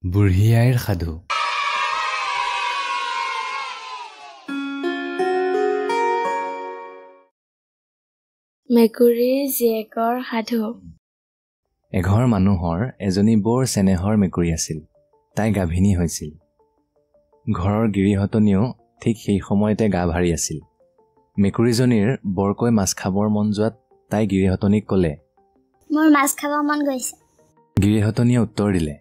বুঢ়ী আইৰ সাধু। মেকুৰীৰ জীয়েকৰ সাধু। এঘৰ মানুহৰ এজনী বৰ চেনেহৰ মেকুৰী আছিল। তাই গাভিনী হৈছিল। ঘৰৰ গিৰিহঁতনীও ঠিক সেই সময়তে গা ভাৰি আছিল। মেকুৰীজনীৰ বৰকৈ মাছ খাবৰ মন যোৱাত তাই গিৰিহঁতনীক ক'লে, মোৰ মাছ খাব মন গৈছে। গিৰিহঁতনীয়ে উত্তৰ দিলে,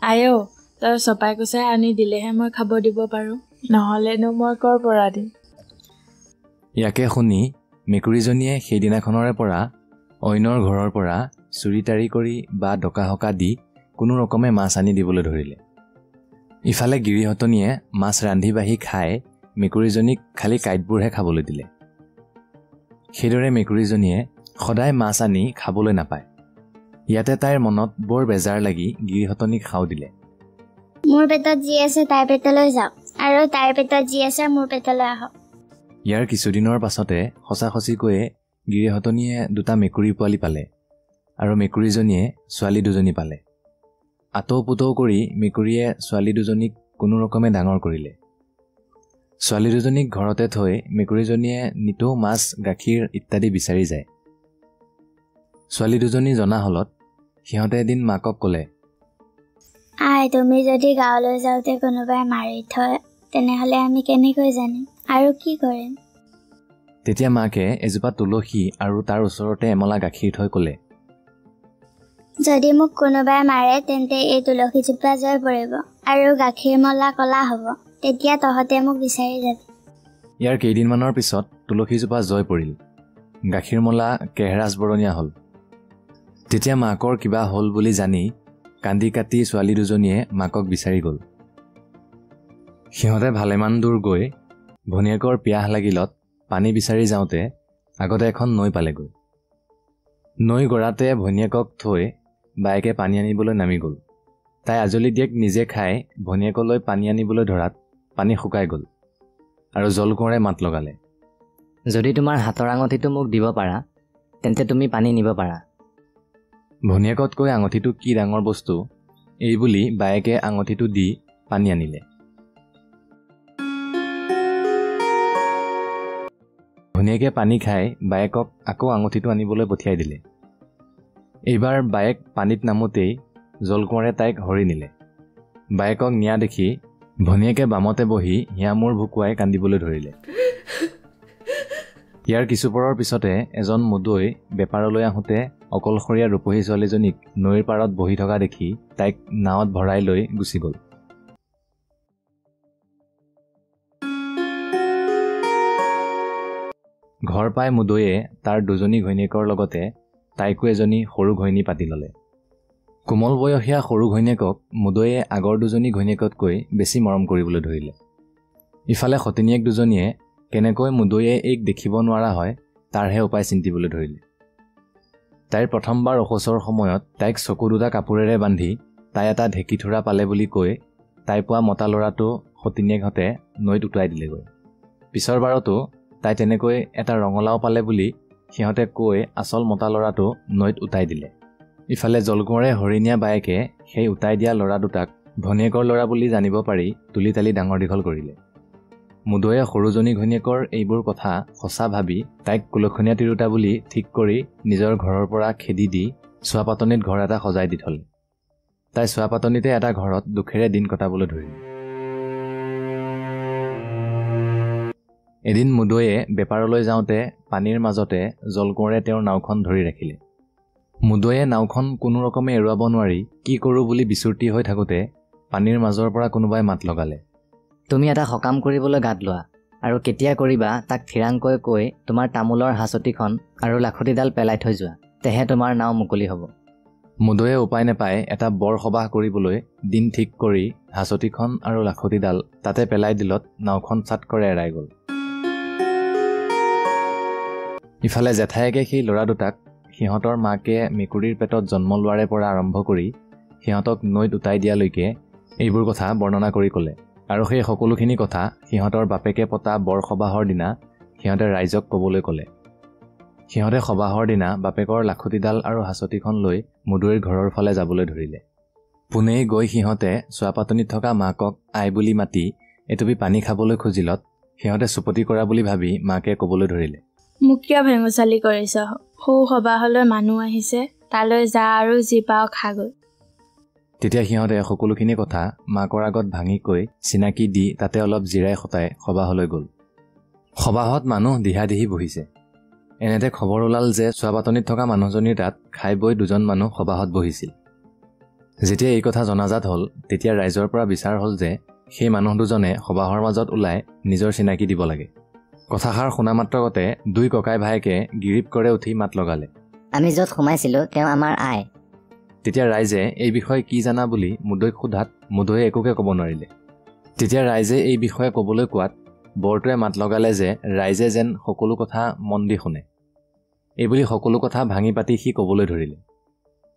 আইও, তই চপাই কুচাই আনি দিলেহে মই খাব দিব পাৰোঁ, নহ'লেনো মই ক'ৰ পৰা দিম। ইয়াকে শুনি মেকুৰীজনীয়ে সেইদিনাখনৰে পৰা অইনৰ ঘৰৰ পৰা চুৰি তাৰি কৰি বা ডকা হকা দি কোনো ৰকমে মাছ আনি দিবলৈ ধৰিলে। ইফালে গিৰিহঁতনীয়ে মাছ ৰান্ধি বাঢ়ি খাই মেকুৰীজনীক খালি কাঁইটবোৰহে খাবলৈ দিলে। সেইদৰে মেকুৰীজনীয়ে সদায় মাছ আনি খাবলৈ নাপায়। ইয়াতে তাইৰ মনত বৰ বেজাৰ লাগি গিৰিহঁতনীক খাও দিলে। মোৰ পেটত যি আছে তাইৰ পেটলৈ যাওক, আৰু তাইৰ পেটত যি আছে মোৰ পেটলৈ আহক। ইয়াৰ কিছুদিনৰ পাছতে সঁচাসঁচিকৈয়ে গিৰিহঁতনীয়ে দুটা মেকুৰী পোৱালি পালে, আৰু মেকুৰীজনীয়ে ছোৱালী দুজনী পালে। আতৌ পুতৌ কৰি মেকুৰীয়ে ছোৱালী দুজনীক কোনো ৰকমে ডাঙৰ কৰিলে। ছোৱালী দুজনীক ঘৰতে থৈ মেকুৰীজনীয়ে নিতৌ মাছ গাখীৰ ইত্যাদি বিচাৰি যায়। ছোৱালী দুজনী জনা হলত সিহঁতে এদিন মাকক ক'লে, আই, তুমি যদি গাঁৱলৈ যাওঁতে কোনোবাই মাৰি থয় তেনেহ'লে আমি কেনেকৈ জানিম আৰু কি কৰিম? তেতিয়া মাকে এজোপা তুলসী আৰু তাৰ ওচৰতে এমলা গাখীৰ থৈ ক'লে, যদি মোক কোনোবাই মাৰে তেন্তে এই তুলসীজোপা জয় পৰিব আৰু গাখীৰ মলা কলা হ'ব, তেতিয়া তহঁতে মোক বিচাৰি যাবি। ইয়াৰ কেইদিনমানৰ পিছত তুলসীজোপা জয় পৰিল। গাখীৰ মলা কেহৰাজ বৰণীয়া হ'ল। তেতিয়া মাকৰ কিবা হ'ল বুলি জানি কান্দি কাটি ছোৱালী দুজনীয়ে মাকক বিচাৰি গ'ল। সিহঁতে ভালেমান দূৰ গৈ ভনীয়েকৰ পিয়াহ লাগিলত পানী বিচাৰি যাওঁতে আগতে এখন নৈ পালেগৈ। নৈ গৰাতে ভনীয়েকক থৈ বায়েকে পানী আনিবলৈ নামি গ'ল। তাই আজলি দিয়েক নিজে খাই ভনীয়েকলৈ পানী আনিবলৈ ধৰাত পানী শুকাই গ'ল, আৰু জলকোঁৱৰে মাত লগালে, যদি তোমাৰ হাতৰ আঙঠিটো মোক দিব পাৰা তেন্তে তুমি পানী নিব পাৰা। ভনীয়েকতকৈ আঙঠিটো কি ডাঙৰ বস্তু, এই বুলি বায়েকে আঙঠিটো দি পানী আনিলে। ভনীয়েকে পানী খাই বায়েকক আকৌ আঙঠিটো আনিবলৈ পঠিয়াই দিলে। এইবাৰ বায়েক পানীত নামোতেই জলকোঁৱৰে তাইক হৰি নিলে। বায়েকক নিয়া দেখি ভনীয়েকে বামতে বহি হিয়া মূৰ ভুকুৱাই কান্দিবলৈ ধৰিলে। ইয়াৰ কিছুপৰৰ পিছতে এজন মুদৈ বেপাৰলৈ আহোঁতে অকলশৰীয়া ৰূপহী ছোৱালীজনীক নৈৰ পাৰত বহি থকা দেখি তাইক নাৱত ভৰাই লৈ গুচি গ'ল। ঘৰ পাই মুদৈয়ে তাৰ দুজনী ঘৈণীয়েকৰ লগতে তাইকো এজনী সৰু ঘৈণী পাতি ল'লে। কোমল বয়সীয়া সৰু ঘৈণীয়েকক মুদৈয়ে আগৰ দুজনী ঘৈণীয়েকতকৈ বেছি মৰম কৰিবলৈ ধৰিলে। ইফালে সতিনীয়েক দুজনীয়ে কেনেকৈ মুদৈয়ে এইক দেখিব নোৱাৰা হয় তাৰহে উপায় চিন্তিবলৈ ধৰিলে। তাইৰ প্ৰথমবাৰ অশৌচৰ সময়ত তাইক চকু দুটা কাপোৰেৰে বান্ধি তাই এটা ঢেঁকীথোৰা পালে বুলি কৈ তাই পোৱা মতা ল'ৰাটো সতিনীয়েকহঁতে নৈত উটুৱাই দিলেগৈ। পিছৰ বাৰতো তাই তেনেকৈ এটা ৰঙালাও পালে বুলি সিহঁতে কৈ আচল মতা ল'ৰাটো নৈত উটাই দিলে। ইফালে জলকোঁৱৰে হৰি নিয়া বায়েকে সেই উটাই দিয়া ল'ৰা দুটাক ভনীয়েকৰ ল'ৰা বুলি জানিব পাৰি তুলি তালি ডাঙৰ দীঘল কৰিলে। মুদৈয়ে সৰুজনী ঘৈণীয়েকৰ এইবোৰ কথা সঁচা ভাবি তাইক কুলক্ষণীয়া তিৰোতা বুলি ঠিক কৰি নিজৰ ঘৰৰ পৰা খেদি দি চোৱাপাতনিত ঘৰ এটা সজাই দি থলে। তাই চোৱাপাতনিতে এটা ঘৰত দুখেৰে দিন কটাবলৈ ধৰিলে। এদিন মুদৈয়ে বেপাৰলৈ যাওঁতে পানীৰ মাজতে জলকোঁৱৰে তেওঁৰ নাওখন ধৰি ৰাখিলে। মুদৈয়ে নাওখন কোনো ৰকমে এৰুৱাব নোৱাৰি কি কৰোঁ বুলি বিচূৰ্তি হৈ থাকোঁতে পানীৰ মাজৰ পৰা কোনোবাই মাত লগালে, তুমি এটা সকাম কৰিবলৈ গাত লোৱা, আৰু কেতিয়া কৰিবা তাক থিৰাংকৈ কৈ তোমাৰ তামোলৰ হাঁচতিখন আৰু লাখুটিডাল পেলাই থৈ যোৱা, তেহে তোমাৰ নাও মুকলি হ'ব। মুদৈয়ে উপায় নাপাই এটা বৰ সবাহ কৰিবলৈ দিন ঠিক কৰি হাঁচতিখন আৰু লাখুটিডাল তাতে পেলাই দিলত নাওখন চাটকৰে এৰাই গ'ল। ইফালে জেঠায়েকে সেই ল'ৰা দুটাক সিহঁতৰ মাকে মেকুৰীৰ পেটত জন্ম লোৱাৰে পৰা আৰম্ভ কৰি সিহঁতক নৈত উটাই দিয়ালৈকে এইবোৰ কথা বৰ্ণনা কৰি ক'লে, আৰু সেই সকলোখিনি কথা সিহঁতৰ বাপেকে পতা বৰ সবাহৰ দিনা সিহঁতে ৰাইজক ক'বলৈ ক'লে। সিহঁতে সবাহৰ দিনা বাপেকৰ লাখুটিডাল আৰু হাঁচতিখন লৈ মুদৈৰ ঘৰৰ ফালে যাবলৈ ধৰিলে। পোনেই গৈ সিহঁতে চোৱাপাতনিত থকা মাকক আই বুলি মাতি এটুপি পানী খাবলৈ খুজিলত সিহঁতে চুপতি কৰা বুলি ভাবি মাকে ক'বলৈ ধৰিলে, মোক কিয় ভেঙুচালি কৰিছ? সৌ সবাহলৈ মানুহ আহিছে, তালৈ যা আৰু যি পাও খাগৈ। তেতিয়া সিহঁতে সকলোখিনি কথা মাকৰ আগত ভাঙি কৈ চিনাকি দি তাতে অলপ জিৰাই খটাই সবাহলৈ গ'ল। সবাহত মানুহ দিহাদিহি বহিছে। এনেতে খবৰ ওলাল যে চোৱাপাতনিত থকা মানুহজনীৰ তাত খাই বৈ 2জন মানুহ সবাহত বহিছিল। যেতিয়া এই কথা জনাজাত হ'ল তেতিয়া ৰাইজৰ পৰা বিচাৰ হ'ল যে সেই মানুহ 2জনে সবাহৰ মাজত ওলাই নিজৰ চিনাকি দিব লাগে। কথাষাৰ শুনা মাত্ৰকতে 2 ককাই ভায়েকে গিৰিপ কৰে উঠি মাত লগালে, আমি য'ত সোমাইছিলোঁ তেওঁ আমাৰ আই। তেতিয়া ৰাইজে এই বিষয়ে কি জানা বুলি মুদৈক সোধাত মুদৈয়ে একোকে ক'ব নোৱাৰিলে। তেতিয়া ৰাইজে এই বিষয়ে ক'বলৈ কোৱাত বৰটোৱে মাত লগালে যে ৰাইজে যেন সকলো কথা মন দি শুনে। এইবুলি সকলো কথা ভাঙি পাতি সি ক'বলৈ ধৰিলে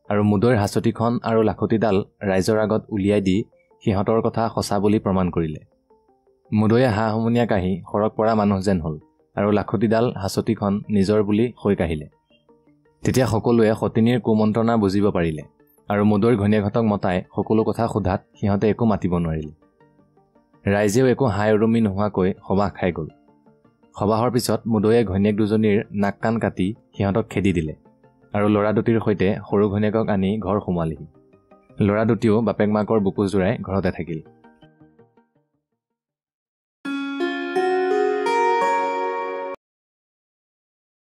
আৰু মুদৈৰ হাঁচতিখন আৰু লাখুটিডাল ৰাইজৰ আগত উলিয়াই দি সিহঁতৰ কথা সঁচা বুলি প্ৰমাণ কৰিলে। মুদৈয়ে হা হুমুনিয়া কাহি সৰগ পৰা মানুহ যেন হ'ল আৰু লাখুটিডাল হাঁচতিখন নিজৰ বুলি হৈ কাহিলে। তেতিয়া সকলোৱে সতিনীৰ কুমন্ত্ৰণা বুজিব পাৰিলে আৰু মুদৈৰ ঘৈণীয়েকহঁতক মতাই সকলো কথা সোধাত সিহঁতে একো মাতিব নোৱাৰিলে। ৰাইজেও একো হাই উৰুমি নোহোৱাকৈ সবাহ খাই গ'ল। সবাহৰ পিছত মুদৈয়ে ঘৈণীয়েক 2জনীৰ নাক কাণ কাটি সিহঁতক খেদি দিলে আৰু ল'ৰা 2টিৰ সৈতে সৰু ঘৈণীয়েকক আনি ঘৰ সোমালেহি। ল'ৰা 2টিও বাপেক মাকৰ বুকু জোৰাই ঘৰতে থাকিল।